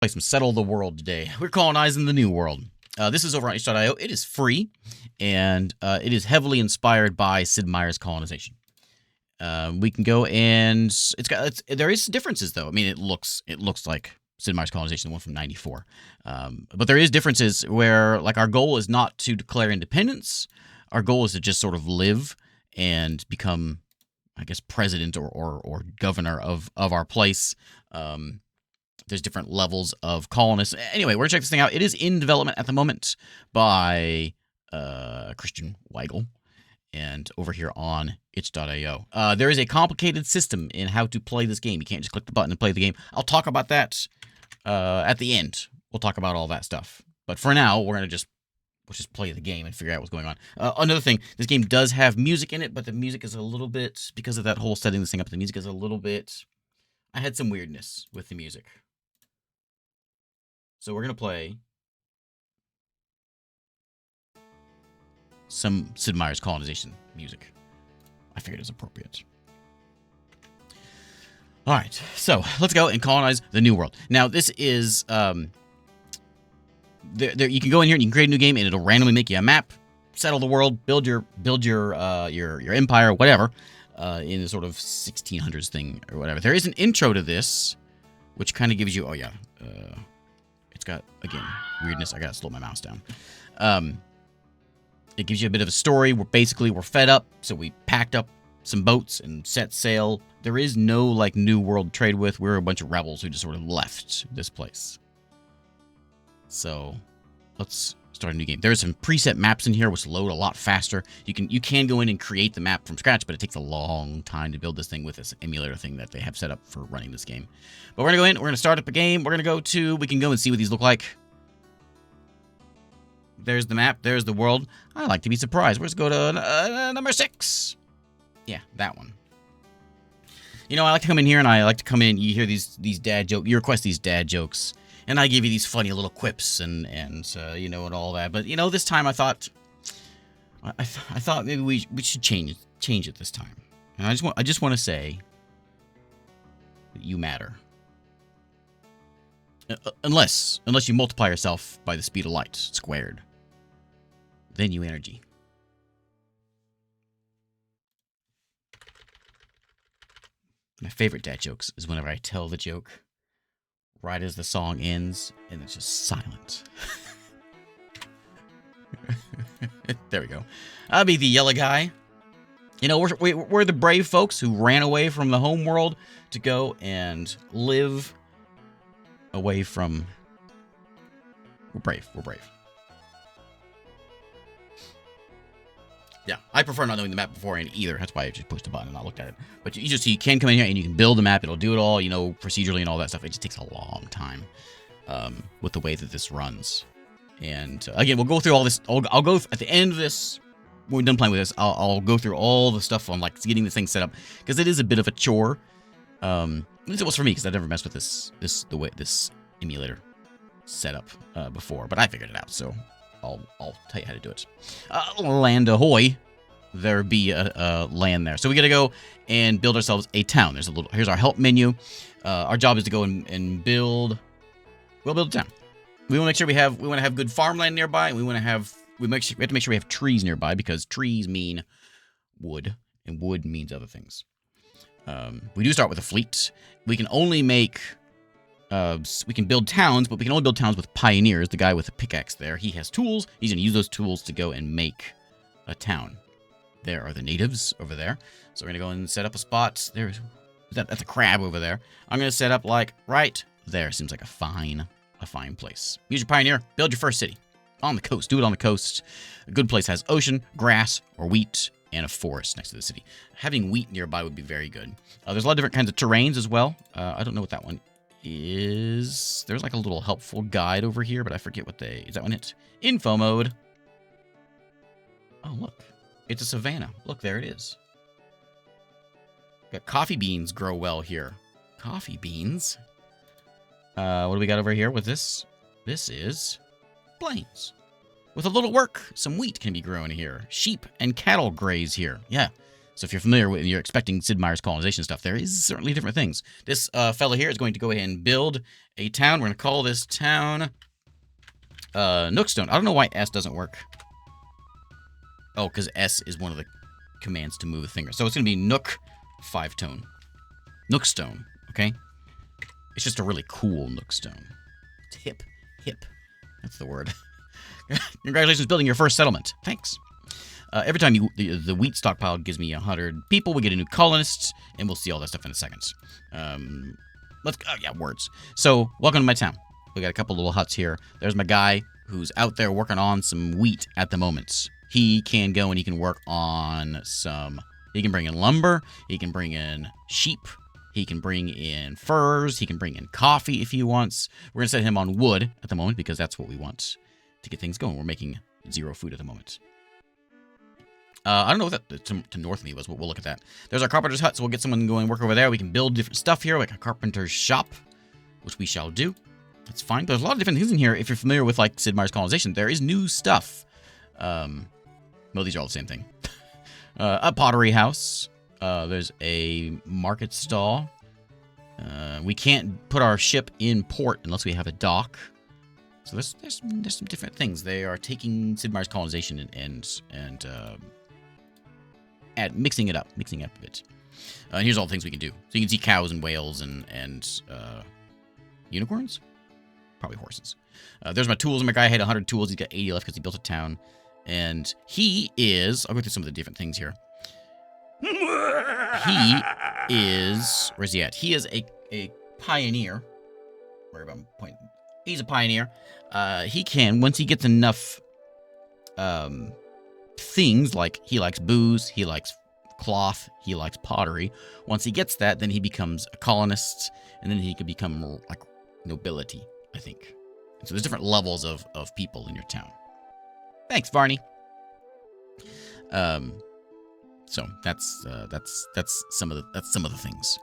play some Settle the World today. We're colonizing the New World. This is over on itch.io. It is free, and it is heavily inspired by Sid Meier's Colonization. We can go and there is differences though. I mean, it looks like Sid Meier's Colonization, the one from '94. But there is differences where, like, our goal is not to declare independence. Our goal is to just sort of live and become, I guess, president or governor of our place. There's different levels of colonists. Anyway, we're going to check this thing out. It is in development at the moment by Christian Weigel, and over here on itch.io. There is a complicated system in how to play this game. You can't just click the button and play the game. I'll talk about that at the end. We'll talk about all that stuff. But for now, we'll just play the game and figure out what's going on. Another thing, this game does have music in it, but the music is a little bit, because of that whole setting this thing up, the music is a little bit, I had some weirdness with the music. So we're going to play some Sid Meier's Colonization music. I figured it was appropriate. All right, so let's go and colonize the New World. Now, this is you can go in here and you can create a new game, and it'll randomly make you a map, settle the world, build your empire, whatever, in a sort of 1600s thing or whatever. There is an intro to this, which kind of gives you, it's got, again, weirdness. I gotta slow my mouse down. It gives you a bit of a story. We're fed up, so we packed up some boats and set sail. There is no, like, new world to trade with. We're a bunch of rebels who just sort of left this place. So let's start a new game. There's some preset maps in here which load a lot faster. You can go in and create the map from scratch, but it takes a long time to build this thing with this emulator thing that they have set up for running this game. But we're gonna go in, we're gonna start up a game, we can go and see what these look like. There's the map, there's the world. I like to be surprised. Let's go to number 6. Yeah, that one. You know, I like to come in here, and I like to come in, you hear these dad jokes, you request these dad jokes, and I give you these funny little quips and all that. But, this time I thought maybe we should change it this time. And I just want to say that you matter. Unless you multiply yourself by the speed of light squared. Then you energy. My favorite dad jokes is whenever I tell the joke right as the song ends, and it's just silent. There we go. I'll be the yellow guy. We're the brave folks who ran away from the home world to go and live away from... We're brave. Yeah, I prefer not knowing the map beforehand either. That's why I just pushed the button and not looked at it. But you can come in here and you can build a map. It'll do it all, procedurally and all that stuff. It just takes a long time with the way that this runs. And again, we'll go through all this. I'll go at the end of this. When we're done playing with this, I'll go through all the stuff on, like, getting this thing set up, because it is a bit of a chore. At least it was for me, because I never messed with this emulator setup before. But I figured it out, so I'll tell you how to do it. Land ahoy. There be a land there. So we got to go and build ourselves a town. Here's our help menu. Our job is to go and build. We'll build a town. We want to make sure we want to have good farmland nearby, and we have to make sure we have trees nearby, because trees mean wood, and wood means other things. We do start with a fleet. We can only make. We can build towns, but we can only build towns with pioneers. The guy with the pickaxe there, he has tools. He's going to use those tools to go and make a town. There are the natives over there. So we're going to go and set up a spot. That's a crab over there. I'm going to set up, like, right there. Seems like a fine place. Use your pioneer. Build your first city. On the coast. Do it on the coast. A good place has ocean, grass, or wheat, and a forest next to the city. Having wheat nearby would be very good. There's a lot of different kinds of terrains as well. I don't know what that one is. There's like a little helpful guide over here, but I forget what is that one it? Info mode. Oh, look. It's a savanna. Look, there it is. Got coffee beans grow well here. Coffee beans? What do we got over here with this? This is plains. With a little work, some wheat can be grown here. Sheep and cattle graze here. Yeah. So if you're familiar with, you're expecting Sid Meier's colonization stuff, there is certainly different things. This fella here is going to go ahead and build a town. We're going to call this town Nookstone. I don't know why S doesn't work. Oh, because S is one of the commands to move a finger. So it's going to be Nook 5-tone. Nookstone, okay? It's just a really cool Nookstone. It's hip. That's the word. Congratulations building your first settlement. Thanks. Every time the wheat stockpile gives me 100 people, we get a new colonist, and we'll see all that stuff in a second. Words. So, welcome to my town. We got a couple little huts here. There's my guy who's out there working on some wheat at the moment. He can go and he can work on some... He can bring in lumber. He can bring in sheep. He can bring in furs. He can bring in coffee if he wants. We're going to set him on wood at the moment because that's what we want to get things going. We're making 0 food at the moment. I don't know what that to north of me was, but we'll look at that. There's our carpenter's hut, so we'll get someone to go and work over there. We can build different stuff here, like a carpenter's shop, which we shall do. That's fine. But there's a lot of different things in here. If you're familiar with, like, Sid Meier's colonization, there is new stuff. Well, these are all the same thing. A pottery house. There's a market stall. We can't put our ship in port unless we have a dock. So there's some different things. They are taking Sid Meier's colonization and mixing it up a bit. And here's all the things we can do. So you can see cows and whales and unicorns? Probably horses. There's my tools. My guy had 100 tools. He's got 80 left because he built a town. And he is... I'll go through some of the different things here. He is... Where's he at? He is a pioneer. Where am I pointing? He's a pioneer. He can, once he gets enough things, like he likes booze, he likes cloth, he likes pottery. Once he gets that, then he becomes a colonist, and then he can become like nobility, I think. And so there's different levels of people in your town. Thanks, Varney. So that's some of the things.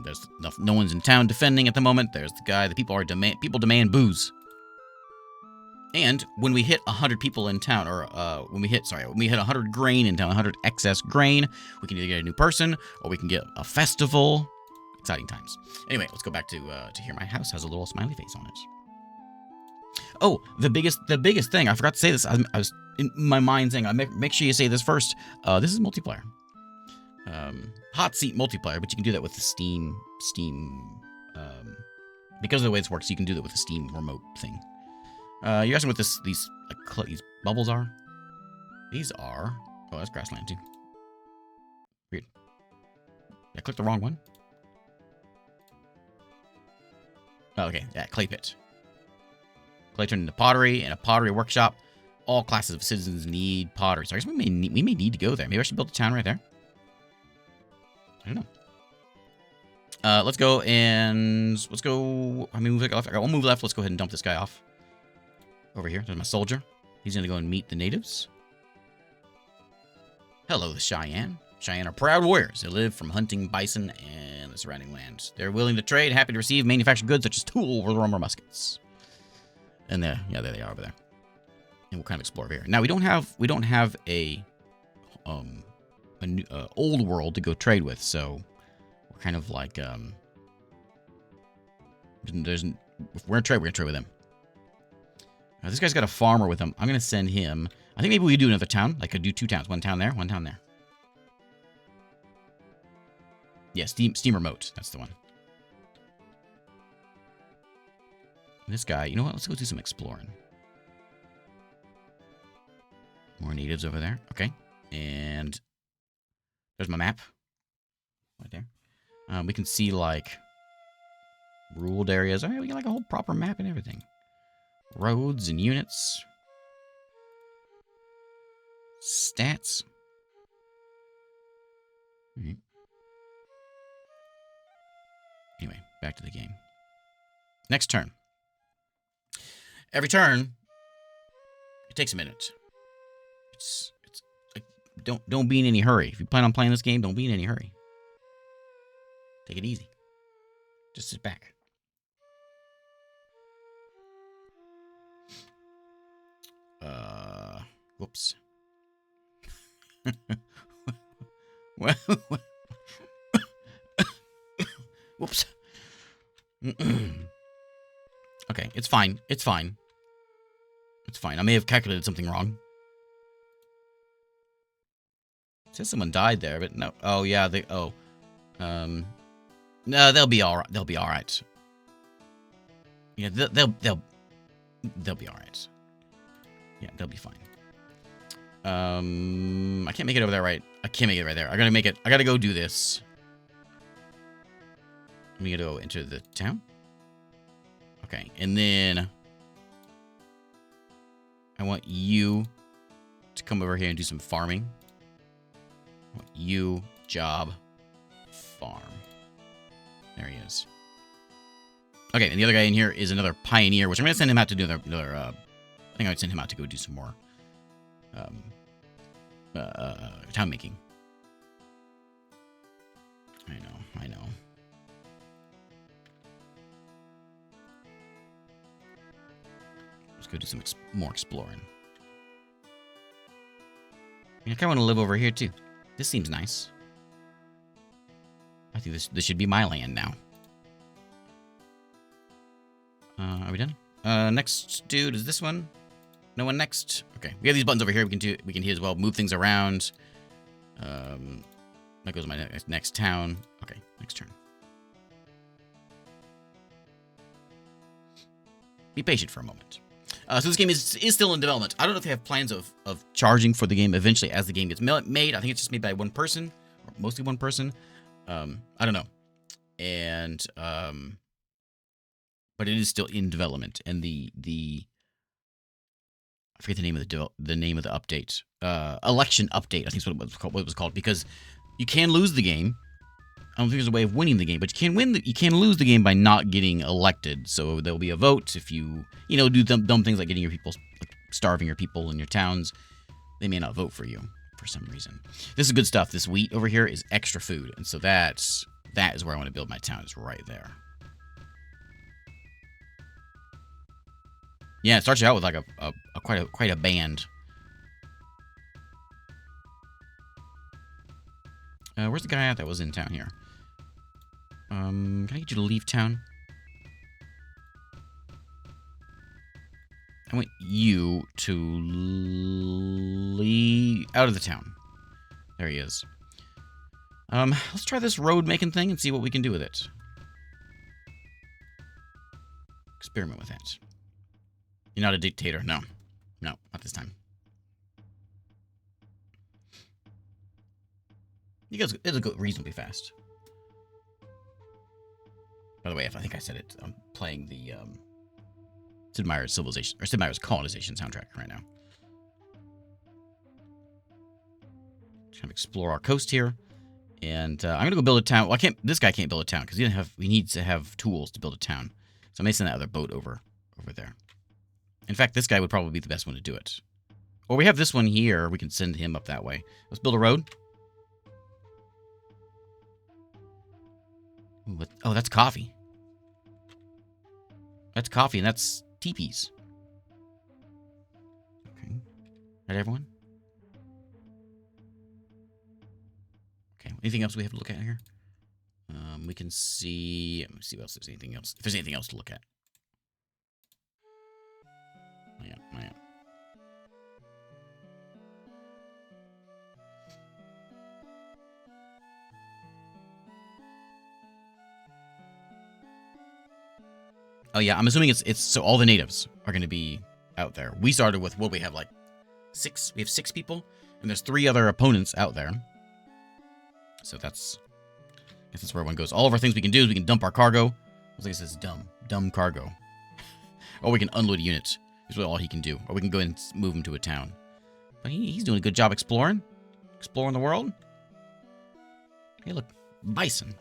There's no one's in town defending at the moment. There's the guy. The people demand booze. And when we hit 100 people in town, or when we hit 100 grain in town, 100 excess grain, we can either get a new person or we can get a festival. Exciting times. Anyway, let's go back to here. My house has a little smiley face on it. Oh, the biggest thing. I forgot to say this. I was in my mind saying, make sure you say this first. This is multiplayer. Hot seat multiplayer, but you can do that with the Steam. Because of the way this works, you can do that with the Steam remote thing. You're asking what these bubbles are? These are... Oh, that's grassland too. Weird. I clicked the wrong one. Oh, okay. Yeah, clay pit. Clay turned into pottery and a pottery workshop. All classes of citizens need pottery. So I guess we may need to go there. Maybe I should build a town right there. I don't know. Let's go. I mean, I got one move left. Let's go ahead and dump this guy off. Over here. There's my soldier. He's going to go and meet the natives. Hello, the Cheyenne. Cheyenne are proud warriors. They live from hunting bison and the surrounding land. They're willing to trade, happy to receive manufactured goods such as tools, or muskets. And there they are over there. And we'll kind of explore over here. Now we don't have a old world to go trade with, so we're kind of like if we're gonna trade with him. Now, this guy's got a farmer with him. I'm gonna send him. I think maybe we do another town. Like I could do 2 towns. One town there, one town there. Yeah, Steam remote. That's the one. And this guy, you know what? Let's go do some exploring. More natives over there. Okay. And there's my map. Right there. We can see, like, ruled areas. All right, we got, like, a whole proper map and everything. Roads and units. Stats. All right. Anyway, back to the game. Next turn. Every turn, it takes a minute. It's like, don't be in any hurry. If you plan on playing this game, don't be in any hurry. Take it easy. Just sit back. Whoops. Whoops. Okay, it's fine. It's fine. It's fine. I may have calculated something wrong. It says someone died there, but no. Oh, yeah, they... Oh. No, they'll be all right. They'll be all right. Yeah, they'll be all right. Yeah, they'll be fine. I can't make it over there, right? I can't make it right there. I gotta make it. I gotta go do this. I'm gonna go into the town. Okay, and then I want you to come over here and do some farming. I want you, job, farm. There he is. Okay, and the other guy in here is another pioneer, which I'm gonna send him out to do another I think I would send him out to go do some more town making. I know. Let's go do some more exploring. I kind of want to live over here too. This seems nice. I think this should be my land now. Are we done? Next dude is this one. No one next. Okay, we have these buttons over here. We can hit as well. Move things around. That goes to my next town. Okay, next turn. Be patient for a moment. So this game is still in development. I don't know if they have plans of charging for the game eventually as the game gets made. I think it's just made by one person, or mostly one person. I don't know. And but it is still in development, and the I forget the name of the update. Election update, I think is what it was called, because you can lose the game. I don't think there's a way of winning the game, but you can lose the game by not getting elected. So there'll be a vote if you do dumb things like getting your people, like starving your people in your towns. They may not vote for you for some reason. This is good stuff. This wheat over here is extra food, and so that is where I want to build my town. Is right there. Yeah, it starts you out with like quite a band. Where's the guy at that was in town here? Can I get you to leave town? I want you to leave out of the town. There he is. Let's try this road making thing and see what we can do with it. Experiment with that. You're not a dictator. No. No, not this time. It'll go reasonably fast. By the way, if I think I said it, I'm playing the Sid Meier's Civilization or Sid Meier's Colonization soundtrack right now. Just kind of explore our coast here, and I'm gonna go build a town. Well, this guy can't build a town because he needs to have tools to build a town. So I may send that other boat over there. In fact, this guy would probably be the best one to do it. Or we have this one here. We can send him up that way. Let's build a road. Ooh, oh, that's coffee. That's coffee, and that's teepees. Okay. Right, everyone? Okay. Anything else we have to look at here? We can see... Let me see what else there's anything else. If there's anything else to look at. Oh, yeah. Oh, yeah, I'm assuming it's so all the natives are going to be out there. We started with, what we have, like, 6? We have 6 people, and there's 3 other opponents out there. So I guess that's where everyone goes. All of our things we can do is we can dump our cargo. I think it says dumb cargo. Or we can unload a unit. That's really all he can do. Or we can go and move him to a town. But he's doing a good job exploring the world. Hey, look, bison.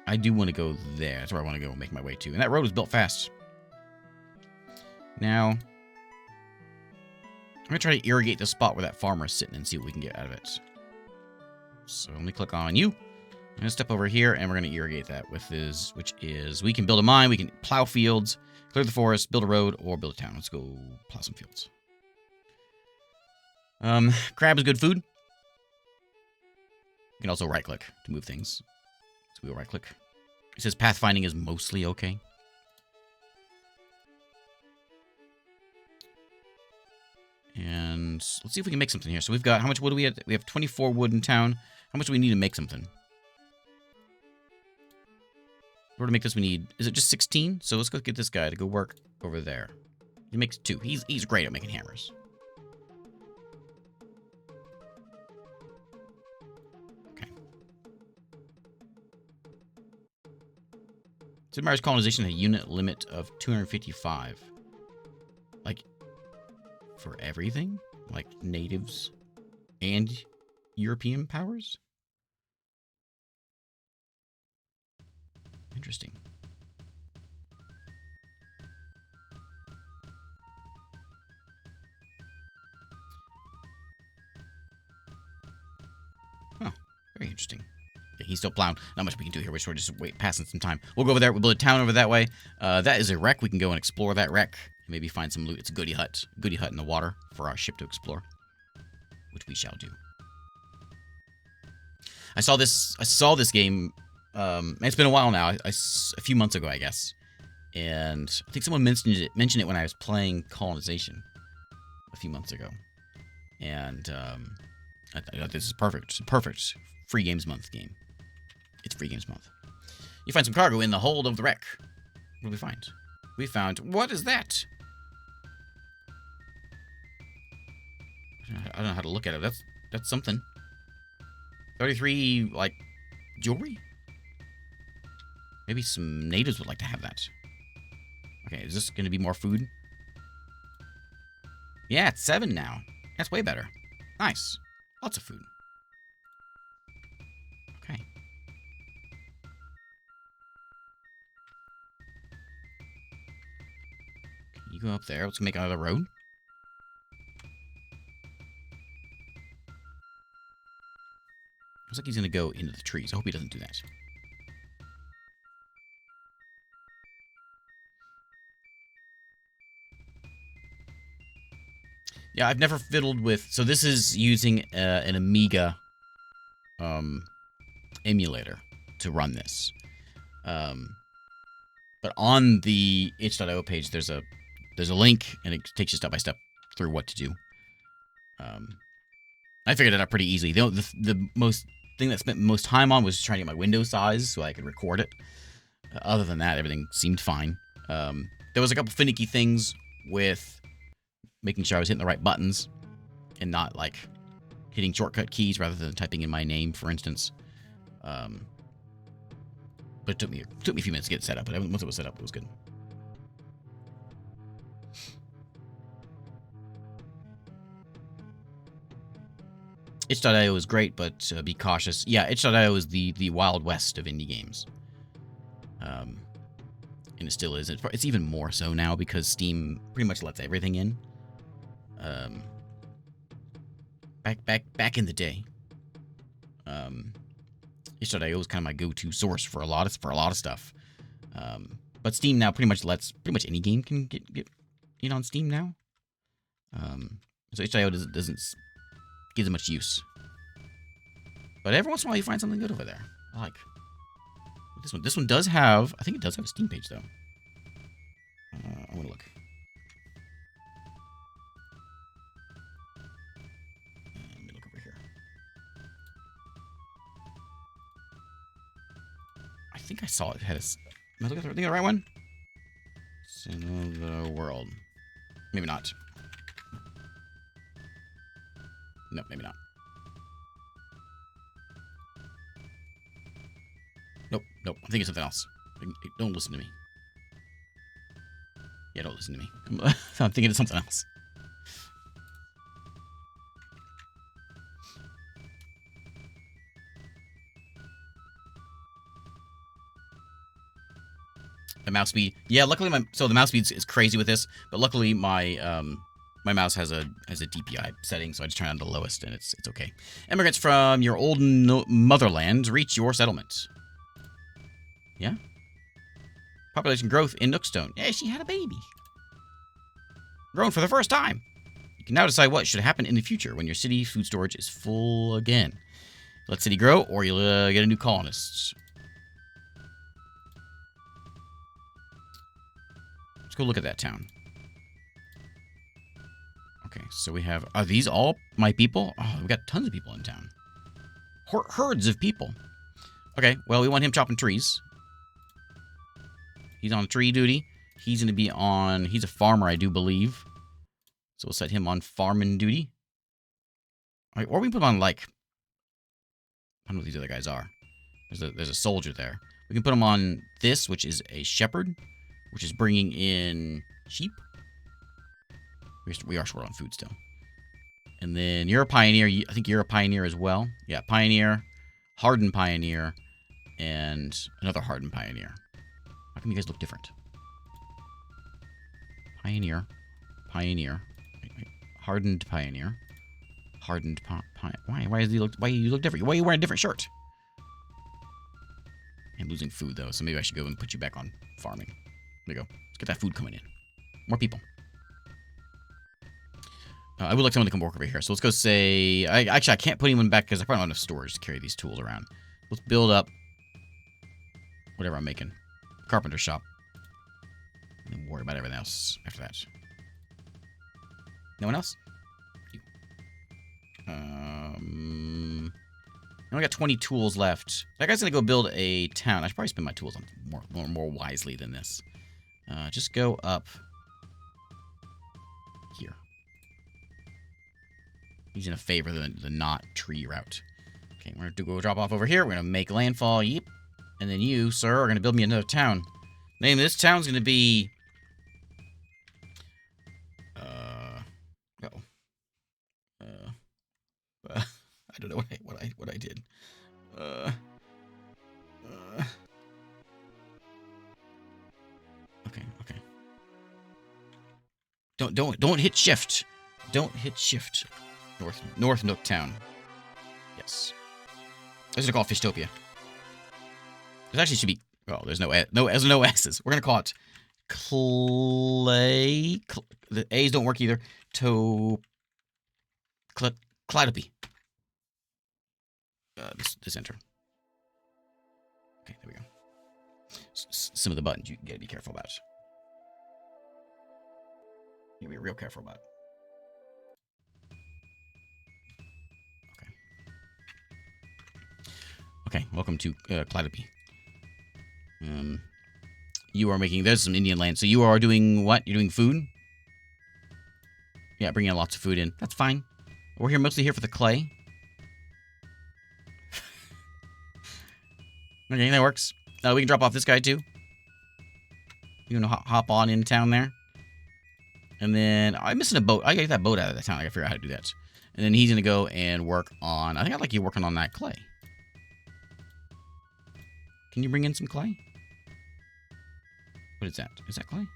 I do want to go there. That's where I want to go make my way to. And that road was built fast. Now, I'm going to try to irrigate the spot where that farmer is sitting and see what we can get out of it. So let me click on you. I'm going to step over here, and we're going to irrigate that with this, which is we can build a mine, we can plow fields, clear the forest, build a road, or build a town. Let's go plow some fields. Crab is good food. You can also right-click to move things. So we'll right-click. It says pathfinding is mostly okay. And let's see if we can make something here. So we've got, how much wood do we have? We have 24 wood in town. How much do we need to make something? In order to make this, we need, is it just 16? So let's go get this guy to go work over there. He makes 2. He's great at making hammers. Okay. Sid Meier's colonization had a unit limit of 255. Like, for everything? Like natives and European powers? Interesting. Huh. Very interesting. Yeah, he's still plowing. Not much we can do here. We're sort of just passing some time. We'll go over there. We'll build a town over that way. That is a wreck. We can go and explore that wreck. Maybe find some loot. It's a goody hut. Goody hut in the water for our ship to explore. Which we shall do. I saw this game. It's been a while now. A few months ago, I guess. And I think someone mentioned it when I was playing Colonization a few months ago. And I thought this is perfect. It's a perfect free games month game. It's free games month. You find some cargo in the hold of the wreck. What do we find? We found, what is that? I don't know how to look at it. That's something. 33, like, jewelry? Maybe some natives would like to have that. Okay, is this going to be more food? Yeah, it's 7 now. That's way better. Nice. Lots of food. Okay. You go up there. Let's make another road. Looks like he's going to go into the trees. I hope he doesn't do that. Yeah, I've never fiddled with... So this is using an Amiga emulator to run this. But on the itch.io page, there's a link, and it takes you step by step through what to do. I figured it out pretty easily. The most thing that spent most time on was trying to get my window size so I could record it. Other than that, everything seemed fine. There was a couple finicky things with making sure I was hitting the right buttons and not, like, hitting shortcut keys rather than typing in my name, for instance. But it took me a few minutes to get it set up, but once it was set up, it was good. Itch.io is great, but be cautious. Yeah, Itch.io is the Wild West of indie games. And it still is. It's even more so now because Steam pretty much lets everything in. Back in the day, itch.io was kind of my go-to source for a lot of stuff. But Steam now pretty much any game can get on Steam now. So itch.io doesn't give it much use. But every once in a while you find something good over there. I like this one. This one does have, I think it does have a Steam page though. I'm gonna look. Let me look over here. I think I saw it had a. Am I looking at the right one? Sin of the World. Maybe not. No, maybe not. Nope. I'm thinking something else. Don't listen to me. Yeah, don't listen to me. I'm thinking of something else. The mouse speed. Yeah, luckily the mouse speed is crazy with this, but luckily my my mouse has a DPI setting, so I just turn it on to the lowest, and it's okay. Immigrants from your old motherland reach your settlement. Yeah? Population growth in Nookstone. Yeah, she had a baby. Grown for the first time. You can now decide what should happen in the future when your city food storage is full again. Let city grow, or you'll get a new colonist. Let's go look at that town. Okay, so we have... Are these all my people? Oh, we got tons of people in town. Herds of people. Okay, well, we want him chopping trees. He's on tree duty. He's going to be on... He's a farmer, I do believe. So we'll set him on farming duty. All right, or we can put him on, like... I don't know what these other guys are. There's a soldier there. We can put him on this, which is a shepherd, which is bringing in sheep. We are short on food still. And then you're a pioneer. I think you're a pioneer as well. Yeah, pioneer, hardened pioneer, and another hardened pioneer. How come you guys look different? Pioneer, pioneer, hardened pioneer, hardened pioneer. Why does he look? Why you look different? Why are you wearing a different shirt? I'm losing food though, so maybe I should go and put you back on farming. There you go. Let's get that food coming in. More people. I would like someone to come work over here. So let's go say... Actually, I can't put anyone back because I probably don't have enough storage to carry these tools around. Let's build up whatever I'm making. Carpenter shop. And then worry about everything else after that. No one else? You. I only got 20 tools left. That guy's going to go build a town. I should probably spend my tools on more wisely than this. Just go up here. He's going to favor the not tree route. Okay, we're going to go drop off over here. We're going to make landfall. Yep. And then you, sir, are going to build me another town. The name of this town's going to be... I don't know what I did. Okay. Don't hit shift. Don't hit shift. North Nooktown. Yes. This is called Fishtopia. There actually should be... Oh, there's no S's. We're going to call it Clay... The A's don't work either. Clydopy. This enter. Okay, there we go. Some of the buttons you gotta be careful about. You gotta be real careful about. Okay, welcome to Clydopy. You are making... There's some Indian land. So you are doing what? You're doing food? Yeah, bringing lots of food in. That's fine. We're here mostly here for the clay. Okay, that works. We can drop off this guy too. You can hop on in town there. And then... I'm missing a boat. I gotta get that boat out of the town. I gotta figure out how to do that. And then he's gonna go and work on... I think I'd like you working on that clay. Can you bring in some clay? What is that? Is that clay?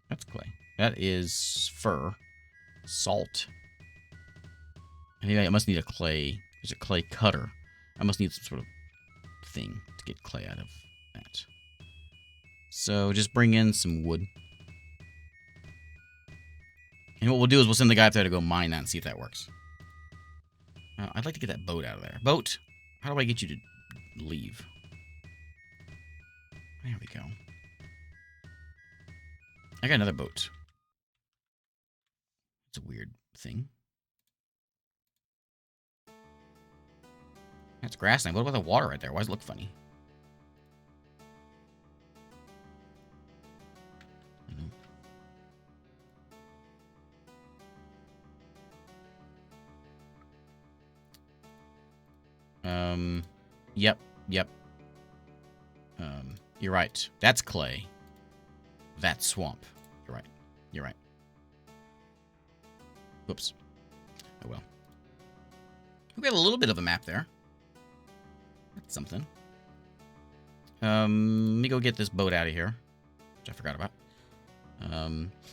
That's clay. That is fur. Salt. I think I must need a clay... There's a clay cutter. I must need some sort of thing to get clay out of that. So just bring in some wood. And what we'll do is we'll send the guy up there to go mine that and see if that works. I'd like to get that boat out of there. Boat, how do I get you to leave? There we go. I got another boat. It's a weird thing. That's grassland. What about the water right there? Why does it look funny? Yep. You're right. That's clay. That's swamp. You're right. Whoops. Oh well. We got a little bit of a map there. That's something. Let me go get this boat out of here, which I forgot about.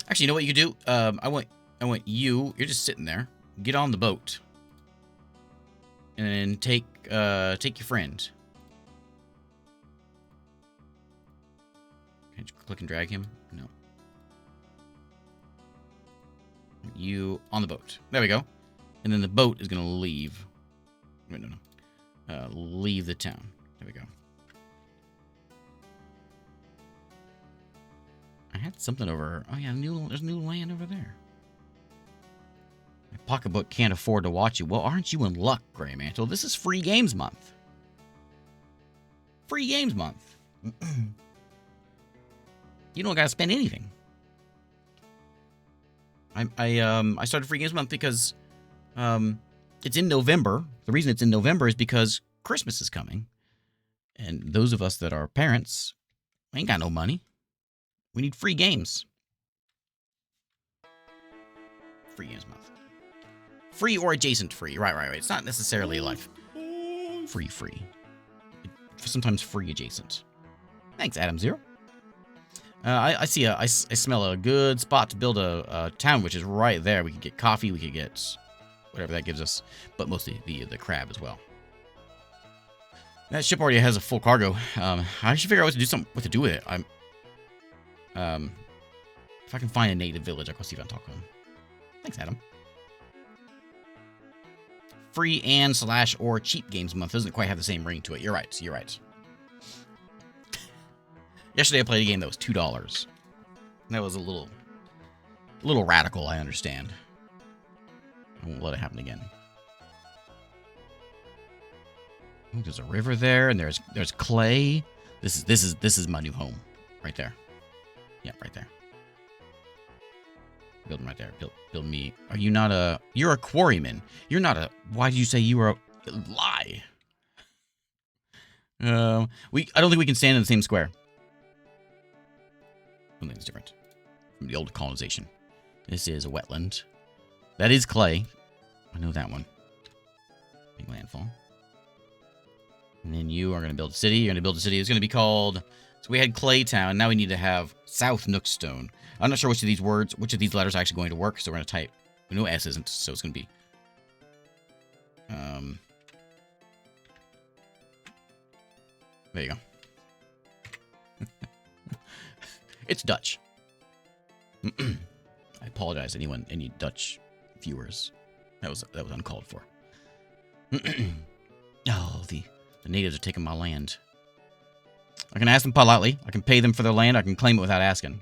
Actually, you know what you could do? I want you. You're just sitting there. Get on the boat. And take your friend. Can you click and drag him? No. you on the boat. There we go. And then the boat is going to leave. Wait, no. Leave the town. There we go. I had something over... Oh, yeah, there's new land over there. My pocketbook can't afford to watch you. Well, aren't you in luck, Grey Mantle? This is free games month. Free games month. You don't got to spend anything. I started free games month because it's in November. The reason it's in November is because Christmas is coming. And those of us that are parents ain't got no money. We need free games. Free games month. Free or adjacent free. Right. It's not necessarily like free. Sometimes free adjacent. Thanks, Adam Zero. I smell a good spot to build a town, which is right there. We could get coffee. We could get whatever that gives us, but mostly the crab as well. That ship already has a full cargo. I should figure out what to do with it. If I can find a native village, I'll go see if I can talk to him. Thanks, Adam. Free and / or cheap games month doesn't quite have the same ring to it. You're right. Yesterday I played a game that was $2. That was a little radical, I understand. I won't let it happen again. Ooh, there's a river there, and there's clay. This is my new home, right there. Yeah, right there. Build them right there. Build me. Are you not a... You're a quarryman. You're not a... Why did you say you were a... Lie. I don't think we can stand in the same square. I think it's different from the old colonization. This is a wetland. That is clay. I know that one. Big landfall. And then you are going to build a city. You're going to build a city. It's going to be called... So we had Claytown. Now we need to have South Nookstone. I'm not sure which of these letters are actually going to work. So we're going to type... We know S isn't, so it's going to be... There you go. It's Dutch. I apologize to any Dutch viewers. That was uncalled for. Oh, the natives are taking my land. I can ask them politely. I can pay them for their land. I can claim it without asking.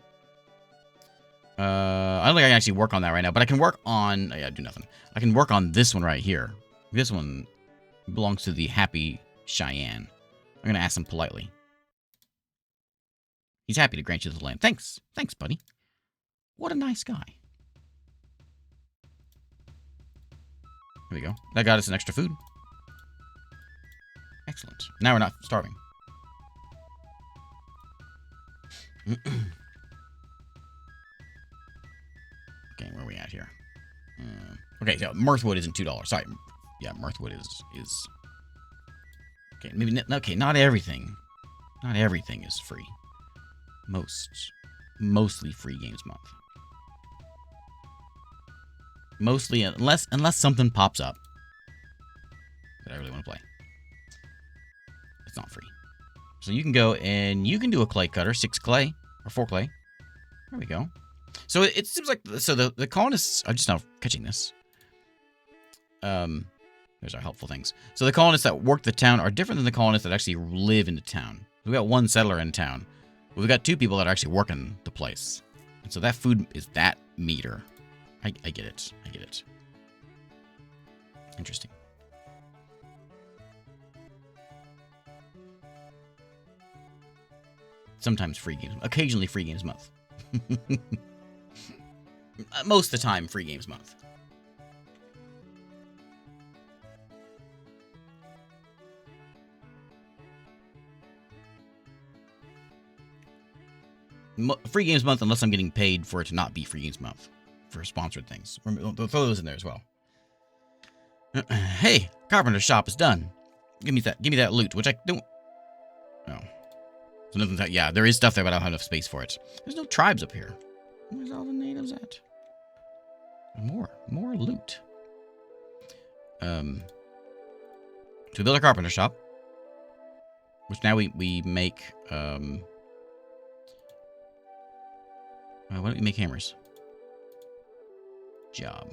I don't think I can actually work on that right now, but I can work on... Yeah, do nothing. I can work on this one right here. This one belongs to the Happy Cheyenne. I'm going to ask him politely. He's happy to grant you the land. Thanks. Thanks, buddy. What a nice guy. There we go. That got us an extra food. Excellent. Now we're not starving. Okay, where are we at here? Okay, so Mirthwood isn't $2. Sorry. Yeah, Mirthwood is... Okay, maybe... Okay, not everything. Not everything is free. Mostly free games month. Mostly, unless something pops up that I really want to play. It's not free. So you can go and you can do a clay cutter, 6 clay, or 4 clay. There we go. So it seems like, so the colonists, I'm just now catching this. There's our helpful things. So the colonists that work the town are different than the colonists that actually live in the town. We've got 1 settler in town. We've got 2 people that are actually working the place. And so that food is that meter. I get it. I get it. Interesting. Sometimes free games. Occasionally free games month. Most of the time, free games month. Free games month unless I'm getting paid for it to not be free games month. For sponsored things. Throw those in there as well. Hey, carpenter shop is done. Give me that loot, which I don't... Oh. So nothing that... Yeah, there is stuff there, but I don't have enough space for it. There's no tribes up here. Where's all the natives at? More loot. So we build a carpenter shop. Which now we make... why don't we make hammers? job.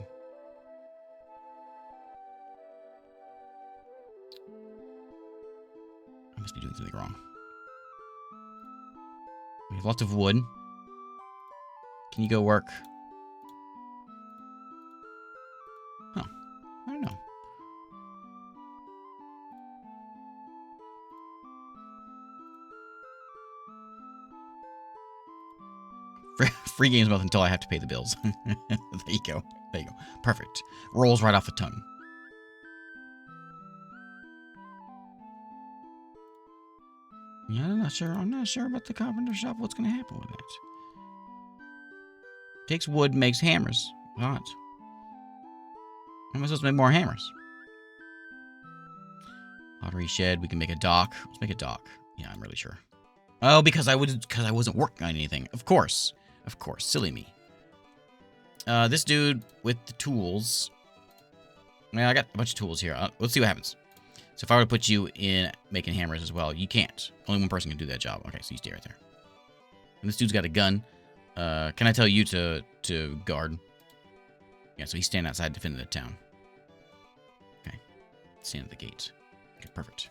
I must be doing something wrong. We have lots of wood. Can you go work? Huh. I don't know. Free games month until I have to pay the bills. There you go. There you go. Perfect. Rolls right off the tongue. Yeah, I'm not sure. I'm not sure about the carpenter shop. What's going to happen with it? Takes wood, makes hammers. What? How am I supposed to make more hammers? Pottery shed. We can make a dock. Let's make a dock. Yeah, I'm really sure. Oh, because I wasn't working on anything. Of course. Of course. Silly me. This dude with the tools. Yeah, I got a bunch of tools here. Let's see what happens. So if I were to put you in making hammers as well, you can't. Only one person can do that job. Okay, so you stay right there. And this dude's got a gun. Can I tell you to guard? Yeah, so he's standing outside defending the town. Okay. Stand at the gate. Okay, perfect.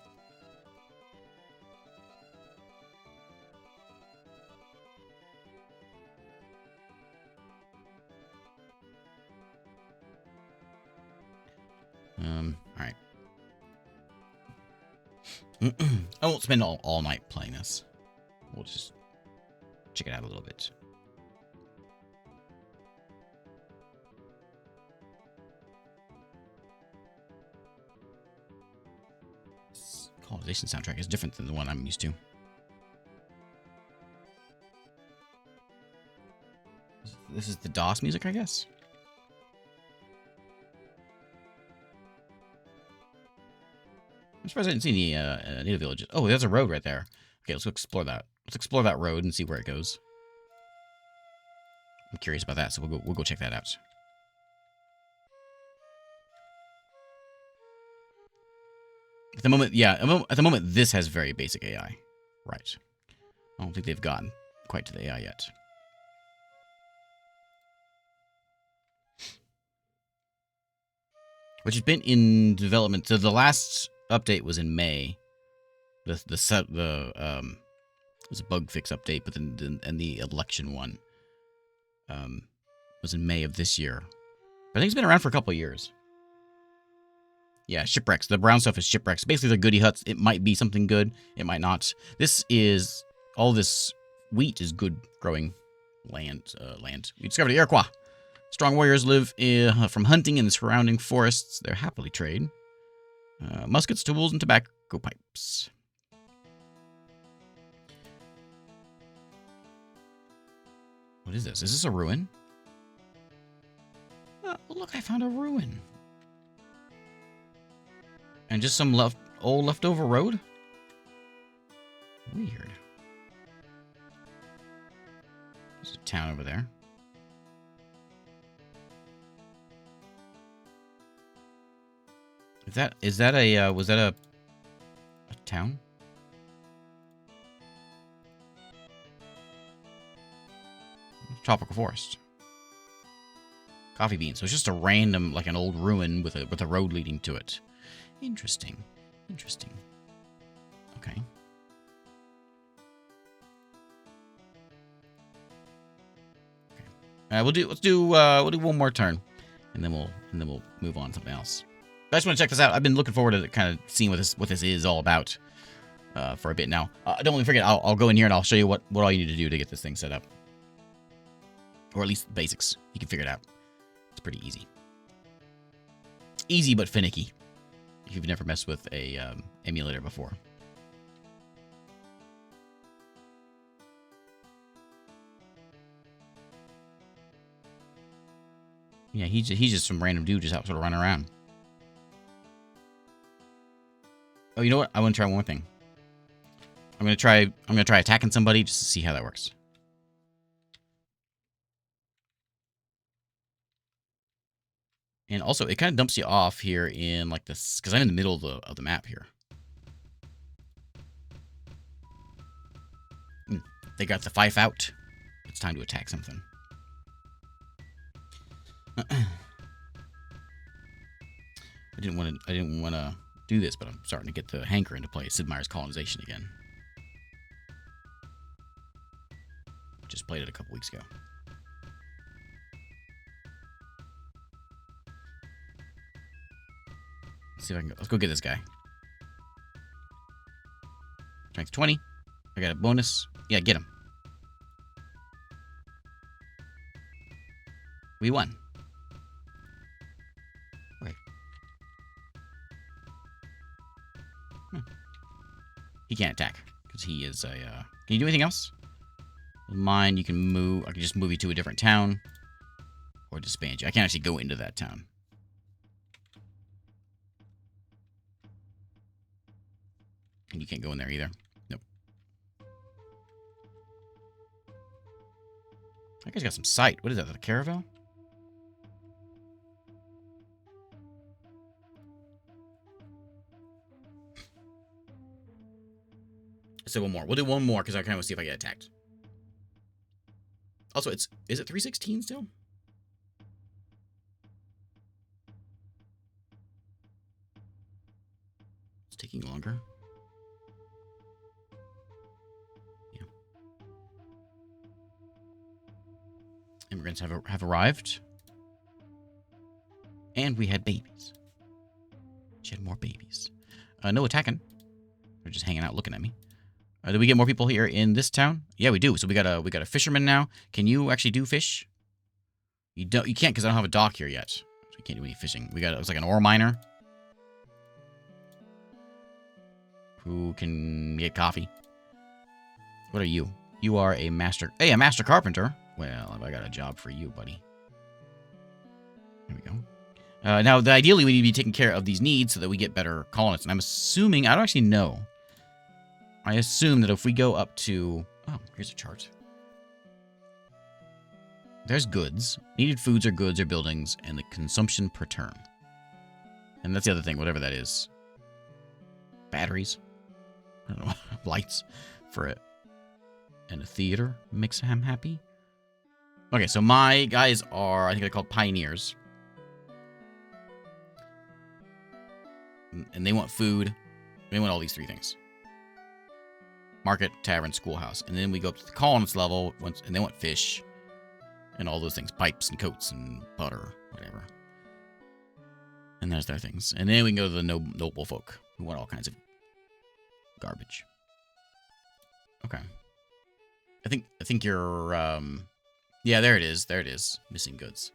Alright. I won't spend all night playing this. We'll just check it out a little bit. This Colonization soundtrack is different than the one I'm used to. This is the DOS music, I guess. I'm surprised I didn't see any native villages. Oh, there's a road right there. Okay, let's go explore that. Let's explore that road and see where it goes. I'm curious about that, so we'll go check that out. At the moment, yeah, at the moment, this has very basic AI. Right. I don't think they've gotten quite to the AI yet. Which has been in development. So the last update was in May. It was a bug fix update, but then the election one was in May of this year. But I think it's been around for a couple of years. Yeah, shipwrecks. The brown stuff is shipwrecks. Basically, they're goody huts. It might be something good. It might not. This is all this wheat is good growing land. We discovered the Iroquois. Strong warriors live from hunting in the surrounding forests. They're happily trade. Muskets, tools, and tobacco pipes. What is this? Is this a ruin? Oh, look, I found a ruin. And just some old leftover road? Weird. There's a town over there. Was that a town? Tropical forest. Coffee beans. So it's just a random, like an old ruin with a road leading to it. Interesting. Interesting. Okay. Okay. Let's do one more turn, and then we'll move on to something else. I just want to check this out. I've been looking forward to kind of seeing what this is all about for a bit now. Don't forget, I'll go in here and I'll show you what all you need to do to get this thing set up, or at least the basics. You can figure it out. It's pretty easy. Easy but finicky. If you've never messed with a emulator before. Yeah, he's just some random dude just out sort of running around. Oh, you know what? I want to try one more thing. I'm gonna try attacking somebody just to see how that works. And also, it kind of dumps you off here in like this, because I'm in the middle of the map here. They got the fife out. It's time to attack something. I didn't want to do this, but I'm starting to get the hankering to play Sid Meier's Colonization again. Just played it a couple weeks ago. Let's see if I can go. Let's go get this guy. Strength 20. I got a bonus. Yeah, get him. We won. Okay. He can't attack because he is a. Can you do anything else? Mine, you can move. I can just move you to a different town, or disband you. I can't actually go into that town. And you can't go in there either. Nope. That guy's got some sight. What is that? The caravel? Let's do one more. We'll do one more because I kind of want to see if I get attacked. Also, is it 316 still? It's taking longer. Yeah. Immigrants have arrived. And we had babies. She had more babies. No attacking. They're just hanging out looking at me. Do we get more people here in this town? Yeah, we do. So we got a fisherman now. Can you actually do fish? You can't because I don't have a dock here yet. So we can't do any fishing. It's like an ore miner who can get coffee. What are you? You are a master. Hey, a master carpenter. Well, I got a job for you, buddy. There we go. Now, ideally, we need to be taking care of these needs so that we get better colonists. And I'm assuming, I don't actually know. I assume that if we go up to... Oh, here's a chart. There's goods. Needed foods or goods or buildings, and the consumption per turn. And that's the other thing, whatever that is. Batteries. I don't know. Lights for it. And a theater makes him happy. Okay, so my guys are, I think they're called pioneers. And they want food. They want all these three things. Market, tavern, schoolhouse. And then we go up to the colonist level, and they want fish. And all those things. Pipes and coats and butter, whatever. And there's their things. And then we can go to the noble folk, who want all kinds of garbage. Okay. I think you're, yeah, there it is. There it is. Missing goods.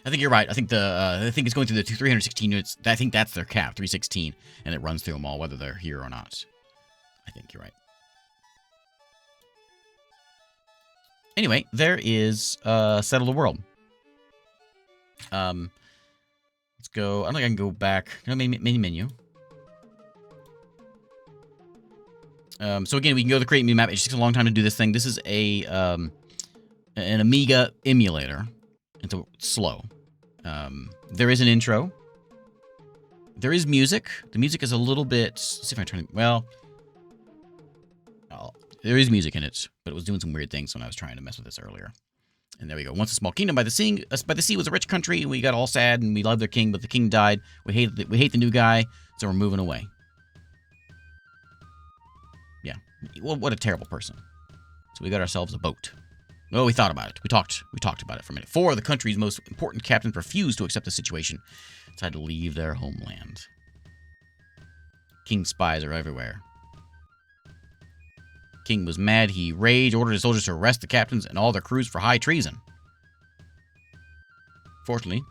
I think you're right. I think it's going through the 316 units. I think that's their cap, 316, and it runs through them all, whether they're here or not. I think you're right. Anyway, there is Settle the World. Let's go. I don't think I can go back. No, main menu. So again, we can go to the create new map. It just takes a long time to do this thing. This is an Amiga emulator. It's slow. There is an intro. There is music. The music is a little bit... Let's see if I turn it... Well... there is music in it, but it was doing some weird things when I was trying to mess with this earlier. And there we go. Once a small kingdom by the sea was a rich country, and we got all sad, and we loved their king, but the king died. We hate the new guy, so we're moving away. Yeah. Well, what a terrible person. So we got ourselves a boat. Well, we thought about it. We talked about it for a minute. 4 of the country's most important captains refused to accept the situation. Decided to leave their homeland. King's spies are everywhere. King was mad. He raged, ordered his soldiers to arrest the captains and all their crews for high treason. Fortunately,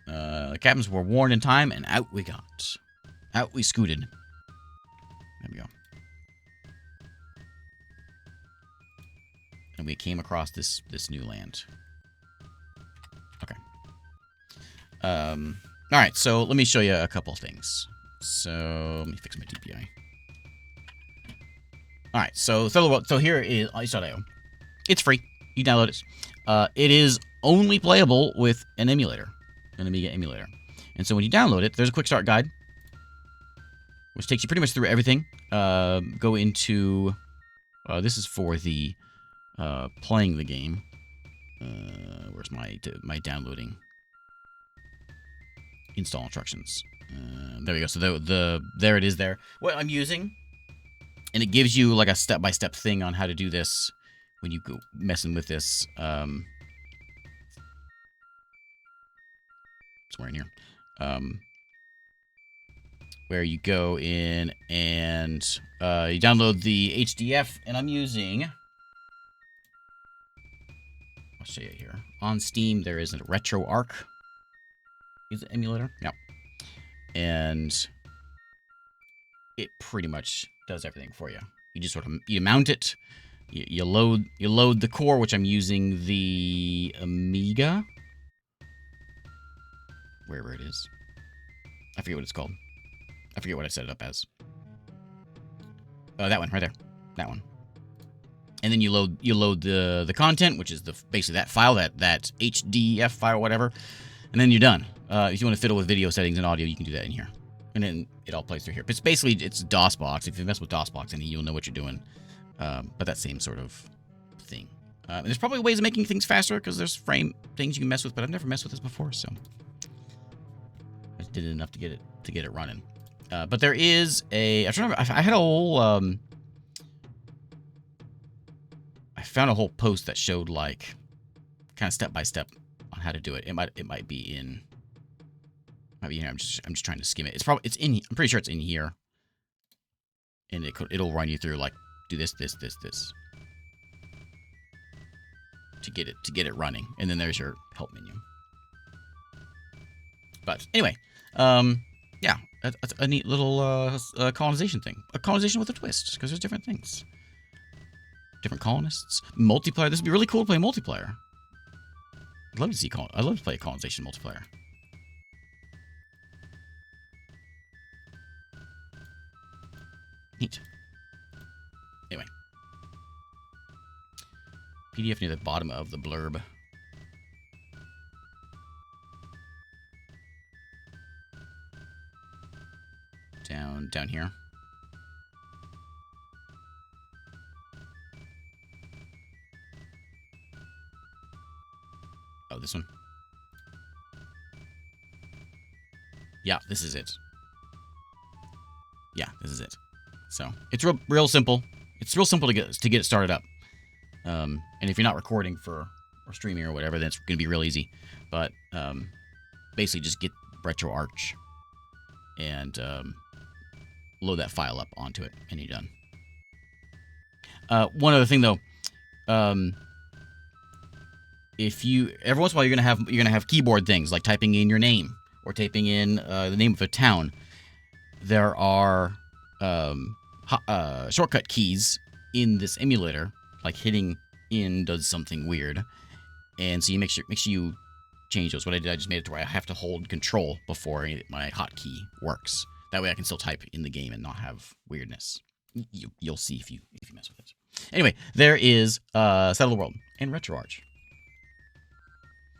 the captains were warned in time, and out we got. Out we scooted. There we go. And we came across this new land. Okay. All right, so let me show you a couple things. So let me fix my DPI. All right, so here is ice.io. It's free. You download it. It is only playable with an emulator, an Amiga emulator. And so when you download it, there's a quick start guide, which takes you pretty much through everything. Go into this is for the playing the game. Where's my downloading install instructions? There we go. So there it is there. What I'm using, and it gives you like a step-by-step thing on how to do this when you go messing with this. Somewhere in here. Where you go in and you download the HDF, and I'm using... I'll show you here. On Steam, there is a RetroArch. Is it emulator? Yep. And it pretty much does everything for you. You just sort of mount it. You load the core, which I'm using the Amiga. Wherever it is. I forget what it's called. I forget what I set it up as. That one right there. That one. And then you load the content, which is basically that file, that HDF file, or whatever. And then you're done. If you want to fiddle with video settings and audio, you can do that in here. And then it all plays through here. But it's basically, it's DOSBox. If you mess with DOSBox in it, you'll know what you're doing. But that same sort of thing. And there's probably ways of making things faster, because there's frame things you can mess with, but I've never messed with this before, so I just did it enough to get it running. But there is a... I had a whole... I found a whole post that showed, like, kind of step-by-step on how to do it. It might be in... Might be here. I'm just trying to skim it. It's in... I'm pretty sure it's in here. And it'll run you through, like, do this. To get it running. And then there's your help menu. But, anyway. Yeah. That's a neat little colonization thing. A colonization with a twist, because there's different things. Different colonists. Multiplayer. This would be really cool to play multiplayer. I'd love to play a colonization multiplayer. Neat. Anyway. PDF near the bottom of the blurb. Down here. Oh, this one. Yeah, this is it. Yeah, this is it. So it's real simple. It's real simple to get it started up. And if you're not recording or streaming or whatever, then it's gonna be real easy. But basically, just get RetroArch and load that file up onto it, and you're done. One other thing though. If you every once in a while you're gonna have keyboard things like typing in your name or typing in the name of a town. There are shortcut keys in this emulator, like hitting in does something weird, and so you make sure you change those. What I did, I just made it to where I have to hold Control before my hotkey works. That way I can still type in the game and not have weirdness. You'll see if you mess with it. Anyway, there is Settle the World and RetroArch.